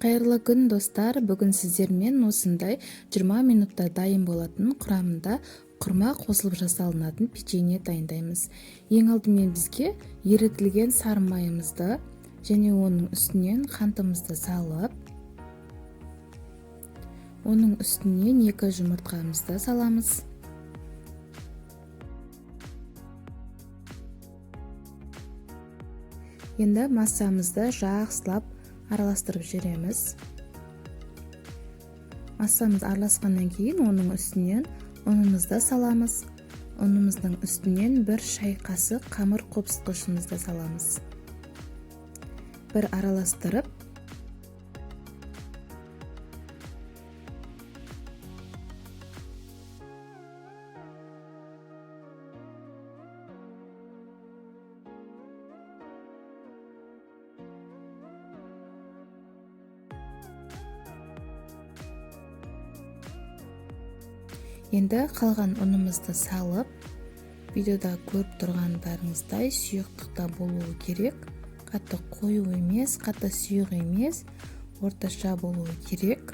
Қайырлы күн достар, бүгін сіздермен осындай 20 минутта дайын болатын құрамында құрма қосылып жасалынатын печенье дайындаймыз. Ең алдымен бізге ерітілген сары майымызды және оның үстінен қантымызды салып, оның үстінен 2 жұмыртқамызды саламыз. Енді массамызды жақсылап араластырып жүреміз. Массамыз араласқаннан кейін оның үстінен ұнымызды саламыз. Ұнымыздың үстінен 1 шай қасық қамыр қопсытқышымызды саламыз. Bir араластырып, енді қалған ұнымызды салып, видеода көріп тұрғандарыңыздай сұйықтықта болуы керек. Қатты қою емес, қатты сұйық емес, орташа болуы керек.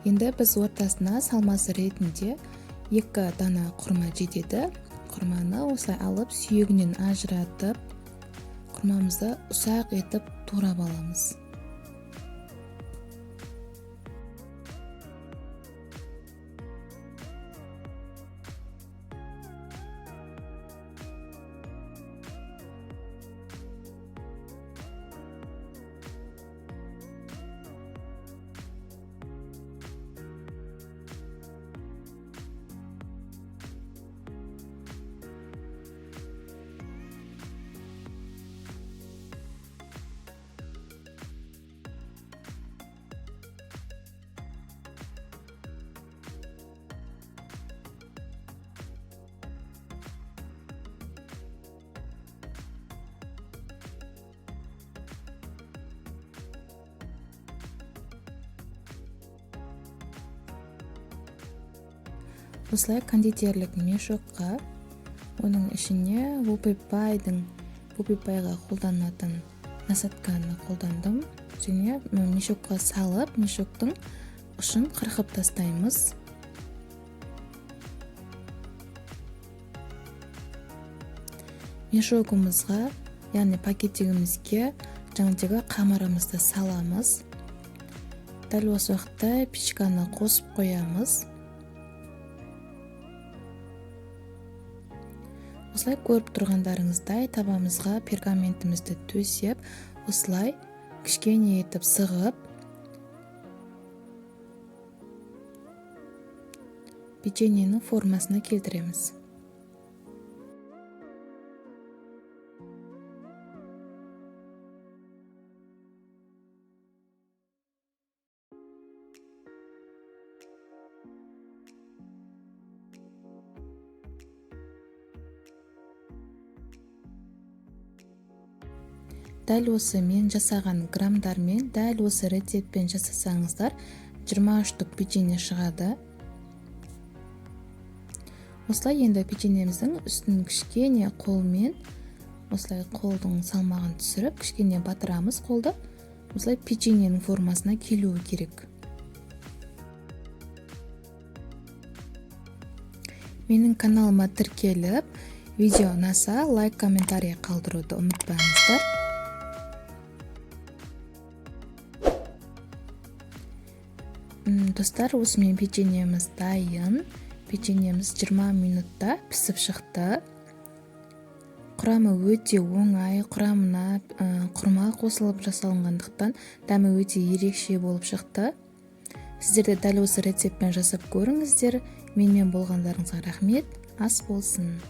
Енді біз ортасына салмасы ретінде 2 дана құрма жетеді. Құрманы осылай алып, сүйегінен ажыратып, құрмамызды ұсақ етіп турап аламыз. Осылай кондитерлік мешокқа, оның ішіне Вупипайға қолданатын насатканы қолдандым. Және мешокқа салып, мешоктың ұшын қырқып тастаймыз. Мешогымызға, яғни пакетігімізге жаңағы қамырымызды саламыз. Дәл осы уақытта печканы қосып қоямыз. Осылай көріп тұрғандарыңыздай табамызға пергаментімізді төсеп, осылай кішкене етіп сығып, печеньенің формасына келтіреміз. Дәл осы мен жасаған грамдармен, дәл осы рецептпен жасасаңыздар, 23 түк печенье шығады. Осылай енді печеньеміздің үстін кішкене қолмен, осылай қолдың салмағын түсіріп, кішкене батырамыз қолды. Осылай печеньенің формасына келуі керек. Менің каналыма тіркеліп, видео ұнаса, лайк, комментарий қалдыруды ұмытпаңыздар. Достар, осымен печеньеміз дайын. Печеньеміз 20 минутта пісіп шықты. Құрамы өте оңай, құрамына құрма қосылып жасалынғандықтан дәмі өте ерекше болып шықты. Сіздер де дәл осы рецептпен жасап көріңіздер. Менімен болғандарыңызға рахмет. Ас болсын.